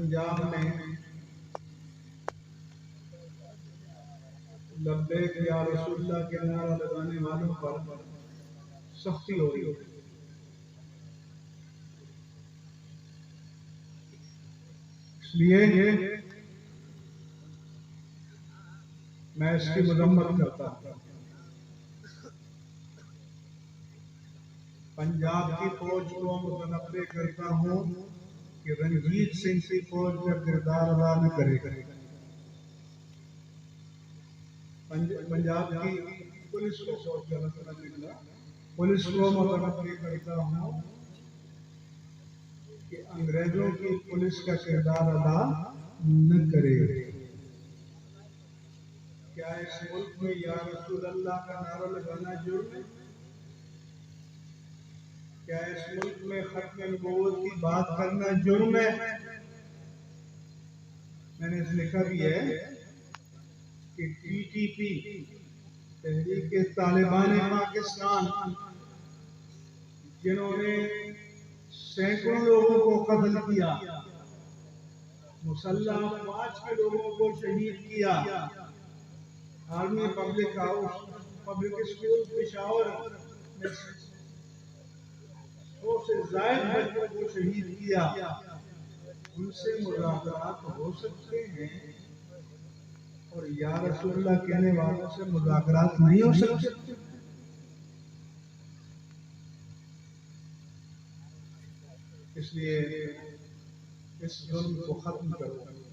पंजाब में लब्बैक या रसूलुल्लाह के नारा लगाने वालों पर सख्ती हो रही है। इसलिए मैं इसकी मजम्मत करता हूँ। पंजाब की फौज को मुतनब्बे करता हूँ कि रंजीत सिंह की फौज का किरदार अदा न करे। पंजाब की पुलिस को मुतनब्बे करता हूँ कि अंग्रेजों की पुलिस का किरदार अदा न करे। क्या इस मुल्क में या रसूल अल्लाह का नारा लगाना जुर्म है? क्या इस मुल्क में खत्म नबूवत की बात करना जुर्म है? मैंने लिखा भी है कि टीटीपी तहरीक तालिबान पाकिस्तान, जिन्होंने सैकड़ों लोगों को कत्ल किया, मुसल्लह अफवाज के लोगों को शहीद किया, army public house public school Peshawar में 100 से ज्यादा बच्चों को शहीद किया, उनसे मुज़ाकरात हो सकते हैं और या रसूलुल्लाह कहने वालों से मुज़ाकरात नहीं हो सकते। इसलिए इस जुल्म को खत्म करो।